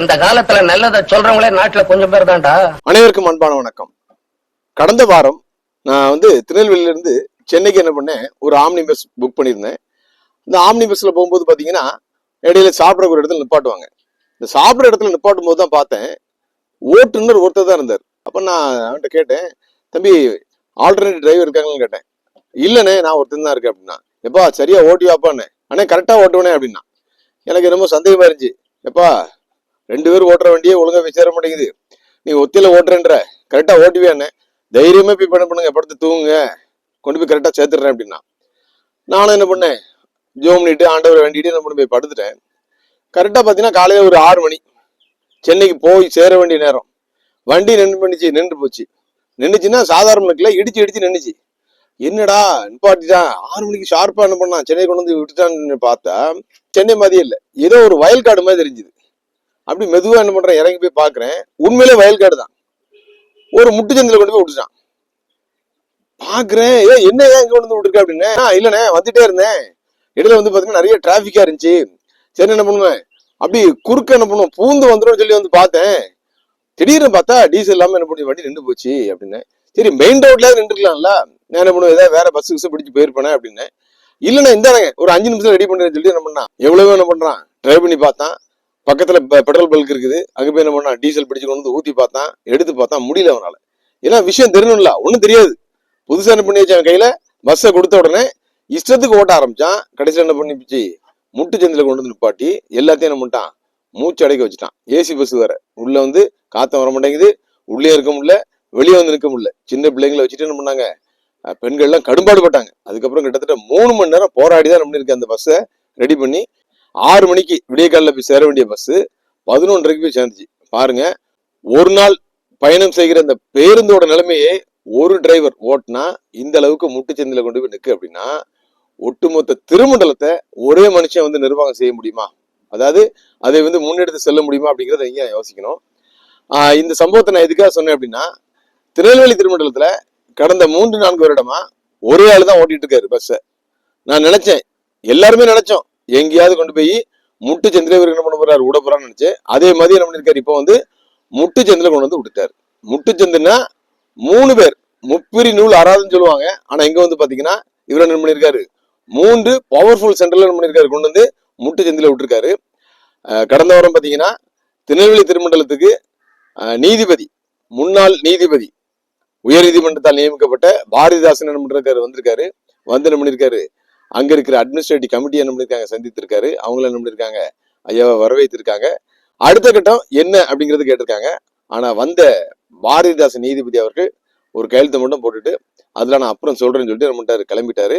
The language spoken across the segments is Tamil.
இந்த காலத்துல நல்லதை சொல்றவங்களே நாட்டுல கொஞ்சம் பேர் தான்டா. அனைவருக்கும் அன்பான வணக்கம். கடந்த வாரம் நான் திருநெல்வேலியில இருந்து சென்னைக்கு என்ன பண்ணேன், ஒரு ஆம்னி பஸ் புக் பண்ணியிருந்தேன். இந்த ஆம்னி பஸ்ல போகும்போது பாத்தீங்கன்னா இடையில சாப்பிட ஒரு இடத்துல நிப்பாட்டுவாங்க. இந்த சாப்பிட்ற இடத்துல நிப்பாட்டும் போது தான் பார்த்தேன், ஓட்டுநர் ஒருத்தர் தான் இருந்தார். அப்ப நான் அவன்கிட்ட கேட்டேன், தம்பி ஆல்டர்னேட் டிரைவர் இருக்காங்கன்னு கேட்டேன். இல்லைண்ணே நான் ஒருத்தன் தான் இருக்கேன் அப்படின்னா. எப்பா சரியா ஓட்டிவாப்பாண்ணே, அண்ணே கரெக்டா ஓட்டுவனே அப்படின்னா. எனக்கு ரொம்ப சந்தேகமா இருந்துச்சு. எப்பா 2 பேரும் ஓட்டுற வண்டியே ஒழுங்கா போய் சேர மாட்டேங்குது, நீ ஒத்தியில ஓட்டுறேன்ற, கரெக்டா ஓட்டுவியானே, தைரியமே போய் பண்ணுங்க, படுத்து தூங்குங்க, கொண்டு போய் கரெக்டா சேர்த்துடுறேன் அப்படின்னா. நானும் என்ன பண்ணேன், ஜோம் பண்ணிட்டு ஆண்டவர் வேண்டிட்டு என்ன பண்ணி போய் படுத்துட்டேன். கரெக்டா பாத்தீங்கன்னா காலையில ஒரு 6 மணி, சென்னைக்கு போய் சேர வேண்டிய நேரம். வண்டி நின்று போச்சு. நின்றுச்சுன்னா சாதாரண இடிச்சு நின்றுச்சு. என்னடா நிப்பாட்டிட்டான், 6 மணிக்கு ஷார்ப்பா என்ன பண்ணான், சென்னை கொண்டு வந்து விட்டுட்டான்னு பார்த்தா சென்னை மாதிரியே இல்லை, ஏதோ ஒரு வயல்காடு மாதிரி தெரிஞ்சுது. அப்படி மெதுவா என்ன பண்றேன், இறங்கி போய் பாக்குறேன், உண்மையிலே வயல்காடு தான். ஒரு முட்டுச்சந்தில கொண்டு போய் விட்டுட்டான். பாக்குறேன், என்ன ஏன் இங்க கொண்டு வந்து விட்டுருக்க அப்படின்னு. இல்லண்ணே வந்துட்டே இருந்தேன், இடையில பாத்தீங்கன்னா நிறைய டிராபிக்கா இருந்துச்சு, சரி என்ன பண்ணுவேன் அப்படி குறுக்க என்ன பண்ணுவோம் பூந்து வந்துடும் சொல்லி பார்த்தேன். திடீர்னு பார்த்தா டீசல் இல்லாம என்ன பண்ணி வண்டி நின்று போச்சு அப்படின்னு. சரி மெயின் ரோட்ல நின்றுக்கலாம்ல, நான் என்ன பண்ணுவேன், ஏதாவது வேற பஸ் பிடிச்சு போயிருப்பேன் அப்படின்னு. இல்லைண்ணா இந்தாங்க ஒரு 5 நிமிஷம் ரெடி பண்றேன்னு சொல்லி என்ன பண்ணான், எவ்வளவோ என்ன பண்றான் ட்ரை பண்ணி பார்த்தான். பக்கத்துல பெட்ரோல் பல்க் இருக்குது, அங்க போய் என்ன பண்ணா டீசல் பிடிச்சு கொண்டு வந்து ஊத்தி பார்த்தான், எடுத்து பார்த்தான், முடியல அவனால. ஏன்னா விஷயம் தெரியணும்ல, ஒண்ணும் தெரியாது, புதுசா என்ன பண்ணி வச்சான் கையில. பஸ்ஸை கொடுத்த உடனே இஷ்டத்துக்கு ஓட்ட ஆரம்பிச்சான். கடைசியில் என்ன பண்ணிச்சு, முட்டு சந்தில கொண்டு வந்து நிப்பாட்டி எல்லாத்தையும் என்ன பண்ணிட்டான், மூச்சு அடைக்க வச்சுட்டான். ஏசி பஸ் வேற, உள்ள காத்தம் வர மாட்டேங்குது, உள்ளே இருக்க முடியல, வெளியே நிற்க முடியல. சின்ன பிள்ளைங்களை வச்சுட்டு என்ன பண்ணாங்க, பெண்கள் எல்லாம் கடும்பாடுபட்டாங்க. அதுக்கப்புறம் கிட்டத்தட்ட 3 மணி நேரம் போராடி தான் நம்ம இருக்கு அந்த பஸ்ஸை ரெடி பண்ணி 6 மணிக்கு விடிய காலில் போய் சேர வேண்டிய பஸ் 11:30 போய் சேர்ந்துச்சு. பாருங்க, ஒரு நாள் பயணம் செய்கிற அந்த பேருந்தோட நிலைமையே ஒரு டிரைவர் ஓட்டினா இந்த அளவுக்கு முட்டுச்சந்தில கொண்டு போய் நிற்கு அப்படின்னா, ஒட்டுமொத்த திருமண்டலத்தை ஒரே மனுஷன் நிர்வாகம் செய்ய முடியுமா? அதாவது அதை முன்னெடுத்து செல்ல முடியுமா அப்படிங்கிறத நீங்க யோசிக்கணும். இந்த சம்பவத்தை நான் எதுக்காக சொன்னேன் அப்படின்னா, திருநெல்வேலி திருமண்டலத்துல கடந்த 3-4 வருடமா ஒரே ஆளு தான் ஓட்டிட்டு இருக்காரு பஸ்ஸை. நான் நினைச்சேன், எல்லாருமே நினைச்சோம், எங்கேயாவது கொண்டு போய் முட்டு சந்தில என்ன பண்ண போறாரு, விட போறான்னு நினைச்சேன். அதே மாதிரி என்ன பண்ணிருக்காரு, இப்போ முட்டு சந்தில கொண்டு வந்து விட்டுட்டாரு. முட்டு சந்திரனா 3 பேர் முப்பிரி நூல் ஆறாதுன்னு சொல்லுவாங்க. ஆனா இங்க பாத்தீங்கன்னா இவர் என்ன பண்ணிருக்காரு, 3 பவர்ஃபுல் சென்டர்ல என்ன பண்ணிருக்காரு, கொண்டு வந்து முட்டு சந்தில விட்டுருக்காரு. கடந்த வாரம் பாத்தீங்கன்னா திருநெல்வேலி திருமண்டலத்துக்கு நீதிபதி, முன்னாள் நீதிபதி, உயர் நீதிமன்றத்தால் நியமிக்கப்பட்ட பாரதிதாசன் என்ன பண்ணிருக்காரு, வந்திருக்காரு. என்ன பண்ணிருக்காரு, அங்க இருக்கிற அட்மினிஸ்ட்ரேட்டிவ் கமிட்டி என்ன பண்ணிருக்காங்க, சந்தித்திருக்காரு. அவங்கள என்ன பண்ணிருக்காங்க, ஐயாவை வரவேற்றிருக்காங்க. அடுத்த கட்டம் என்ன அப்படிங்கறது கேட்டிருக்காங்க. ஆனா பாரதிதாசன் நீதிபதி அவர்கள் ஒரு கையெழுத்தை மட்டும் போட்டுட்டு, அதுல நான் அப்புறம் சொல்றேன்னு சொல்லிட்டு என்ன பண்ணிட்டாரு, கிளம்பிட்டாரு.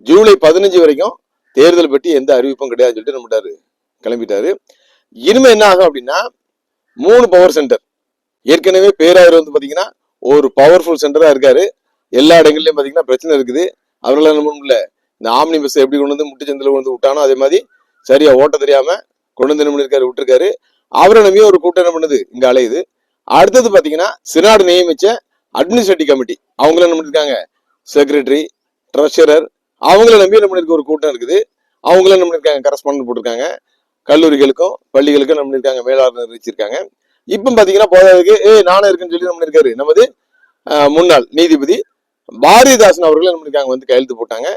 ஜூலை 15 வரைக்கும் தேர்தல் பற்றி எந்த அறிவிப்பும் கிடையாதுன்னு சொல்லிட்டு என்ன பண்ணிட்டாரு, கிளம்பிட்டாரு. இனிமே என்ன ஆகும் அப்படின்னா, 3 பவர் சென்டர், ஏற்கனவே பேராயர் பாத்தீங்கன்னா ஒரு பவர்ஃபுல் சென்டரா இருக்காரு. எல்லா இடங்கள்லயும் பாத்தீங்கன்னா பிரச்சனை இருக்குது. அவர்களால் என்ன பண்ண, இந்த ஆம்னி பஸ் எப்படி கொண்டு வந்து முட்டுச்சந்தில கொண்டு வந்து விட்டானோ அதே மாதிரி சரியா ஓட்ட தெரியாம கொண்டு வந்து என்ன பண்ணிருக்காரு, விட்டுருக்காரு. அவரை நம்பியும் ஒரு கூட்டம் என்ன பண்ணுது, இங்க அலையுது. அடுத்தது பாத்தீங்கன்னா சினாடு நியமிச்ச அட்மினிஸ்ட்ரேட்டிவ் கமிட்டி, அவங்கள என்ன பண்ணிருக்காங்க, செக்ரட்டரி, ட்ரெஷரர், அவங்கள நம்பி என்ன பண்ணிருக்க ஒரு கூட்டம் இருக்குது. அவங்கள என்ன பண்ணிருக்காங்க, கரஸ்பாண்டன்ட் போட்டிருக்காங்க. கல்லூரிகளுக்கும் பள்ளிகளுக்கும் என்ன பண்ணிருக்காங்க, மேலாளர் அறிவிச்சிருக்காங்க. இப்ப பாத்தீங்கன்னா போதாதுக்கு நானும் இருக்குன்னு சொல்லி என்ன பண்ணிருக்காரு, நமது முன்னாள் நீதிபதி பாரதிதாசன் அவர்கள் என்ன பண்ணிருக்காங்க, கையெழுத்து போட்டாங்க.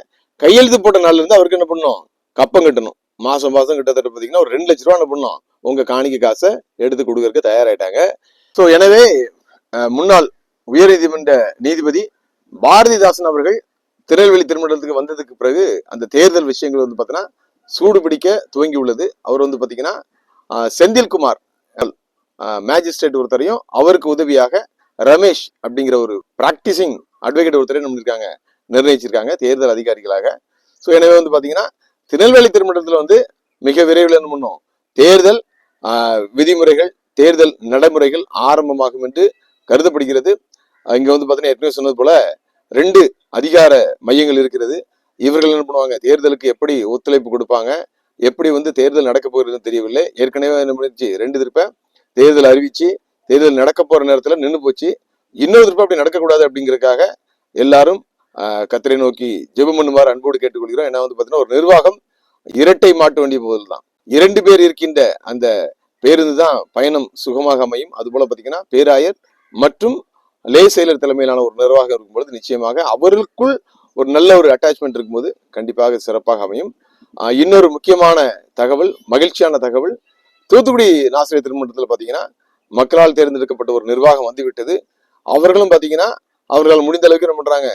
கையெழுத்து போட்ட நாள்ல இருந்து அவருக்கு என்ன பண்ணும், கப்பம் கட்டணும். மாசம் கிட்டத்தட்ட பாத்தீங்கன்னா ஒரு 2 லட்ச ரூபா என்ன பண்ணும், உங்க காணிக்கை காசை எடுத்து கொடுக்கறதுக்கு தயாராயிட்டாங்க. ஸோ எனவே முன்னாள் உயர் நீதிமன்ற நீதிபதி பாரதிதாசன் அவர்கள் திருநெல்வேலி திருமண்டலத்துக்கு வந்ததுக்கு பிறகு அந்த தேர்தல் விஷயங்கள் பார்த்தீங்கன்னா சூடு பிடிக்க துவங்கி உள்ளது. அவர் பாத்தீங்கன்னா செந்தில்குமார் மேஜிஸ்ட்ரேட் ஒருத்தரையும், அவருக்கு உதவியாக ரமேஷ் அப்படிங்கிற ஒரு பிராக்டிசிங் அட்வொகேட் ஒருத்தரையும் நம்ம நிர்ணயிச்சிருக்காங்க தேர்தல் அதிகாரிகளாக. ஸோ எனவே பாத்தீங்கன்னா திருநெல்வேலி திருமண்டலத்துல மிக விரைவில் என்ன பண்ணும், தேர்தல் விதிமுறைகள், தேர்தல் நடைமுறைகள் ஆரம்பமாகும் என்று கருதப்படுகிறது. இங்க பாத்தீங்கன்னா ஏற்கனவே சொன்னது போல 2 அதிகார மையங்கள் இருக்கிறது. இவர்கள் என்ன பண்ணுவாங்க, தேர்தலுக்கு எப்படி ஒத்துழைப்பு கொடுப்பாங்க, எப்படி தேர்தல் நடக்க போகிறதுன்னு தெரியவில்லை. ஏற்கனவே என்ன பண்ணிருச்சு, 2 திருப்ப தேர்தல் அறிவிச்சு தேர்தல் நடக்க போற நேரத்துல நின்று போச்சு. இன்னொரு திருப்ப அப்படி நடக்கக்கூடாது அப்படிங்கறதுக்காக எல்லாரும் கத்தரை நோக்கி ஜெபம் பண்ணுமாறு அன்போடு கேட்டுக்கொள்கிறோம். ஏன்னா பாத்தீங்கன்னா ஒரு நிர்வாகம் இரட்டை மாட்டு வண்டி போதில் தான். 2 பேர் இருக்கின்ற அந்த பேருந்து தான் பயணம் சுகமாக அமையும். அது போல பாத்தீங்கன்னா பேராயர் மற்றும் லே செயலர் தலைமையிலான ஒரு நிர்வாகம் இருக்கும்பொழுது நிச்சயமாக அவர்களுக்குள் ஒரு நல்ல ஒரு அட்டாச்மெண்ட் இருக்கும்போது கண்டிப்பாக சிறப்பாக அமையும். இன்னொரு முக்கியமான தகவல், மகிழ்ச்சியான தகவல், தூத்துக்குடி நாசிரியர் திருமணத்தில் பாத்தீங்கன்னா மக்களால் தேர்ந்தெடுக்கப்பட்ட ஒரு நிர்வாகம் வந்துவிட்டது. அவர்களும் பாத்தீங்கன்னா அவர்களால் முடிந்த அளவுக்கு என்ன பண்றாங்க,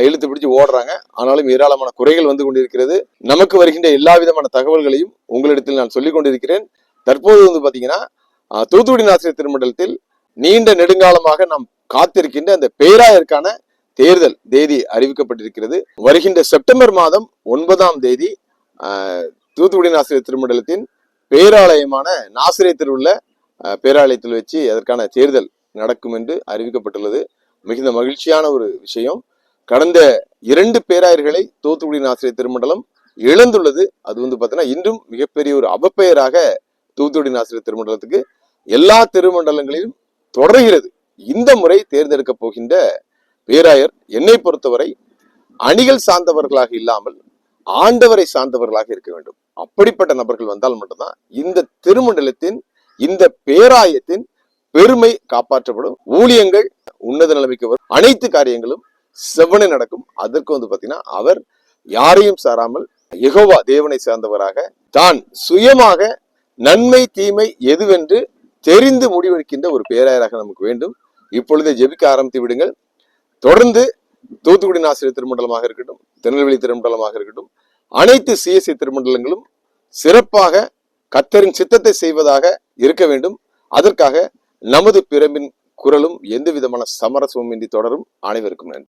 இழுத்து பிடிச்சு ஓடுறாங்க. ஆனாலும் ஏராளமான குறைகள் வந்து கொண்டிருக்கிறது. நமக்கு வருகின்ற எல்லா விதமான தகவல்களையும் உங்களிடத்தில் நான் சொல்லிக் கொண்டிருக்கிறேன். தற்போது வந்து பாத்தீங்கன்னா தூத்துக்குடி நாசிரியர் திருமண்டலத்தில் நீண்ட நெடுங்காலமாக நாம் காத்திருக்கின்ற அந்த பேராயருக்கான தேர்தல் தேதி அறிவிக்கப்பட்டிருக்கிறது. வருகின்ற செப்டம்பர் மாதம் 9ஆம் தேதி தூத்துக்குடி நாசிரியர் திருமண்டலத்தின் பேராலயமான நாசிரியர் திருவுள்ள பேராலயத்தில் வச்சு அதற்கான தேர்தல் நடக்கும் என்று அறிவிக்கப்பட்டுள்ளது. மிகுந்த மகிழ்ச்சியான ஒரு விஷயம். கடந்த 2 பேராயர்களை தூத்துக்குடி நாசிரியர் திருமண்டலம் இழந்துள்ளது. அது வந்து பாத்தீங்கன்னா இன்றும் மிகப்பெரிய ஒரு அவப்பெயராக தூத்துக்குடி நாசிரியர் திருமண்டலத்துக்கு எல்லா திருமண்டலங்களிலும் தொடர்கிறது. இந்த முறை தேர்ந்தெடுக்க போகின்ற பேராயர் என்னை பொறுத்தவரை அணிகள் சார்ந்தவர்களாக இல்லாமல் ஆண்டவரை சார்ந்தவர்களாக இருக்க வேண்டும். அப்படிப்பட்ட நபர்கள் வந்தால் மட்டும்தான் இந்த திருமண்டலத்தின், இந்த பேராயத்தின் பெருமை காப்பாற்றப்படும். ஊழியங்கள் உன்னத நிலைமைக்கு வரும். அனைத்து காரியங்களும் செவ்வனே நடக்கும். அதற்கு வந்து பாத்தீங்கன்னா அவர் யாரையும் சாராமல் யெகோவா தேவனை சார்ந்தவராக தான் சுயமாக நன்மை தீமை எதுவென்று தெரிந்து முடிவெடுக்கின்ற ஒரு பேராயராக நமக்கு வேண்டும். இப்பொழுதே ஜெபிக்க ஆரம்பித்து விடுங்கள். தொடர்ந்து தூத்துக்குடி நாசிரியர் திருமண்டலமாக இருக்கட்டும், திருநெல்வேலி திருமண்டலமாக இருக்கட்டும், அனைத்து சிஎஸ்சி திருமண்டலங்களும் சிறப்பாக கர்த்தரின் சித்தத்தை செய்வதாக இருக்க வேண்டும். அதற்காக நமது பிரமின் குரலும் எந்த விதமான சமரசமும் இன்றி தொடரும். அனைவருக்கும் நன்றி.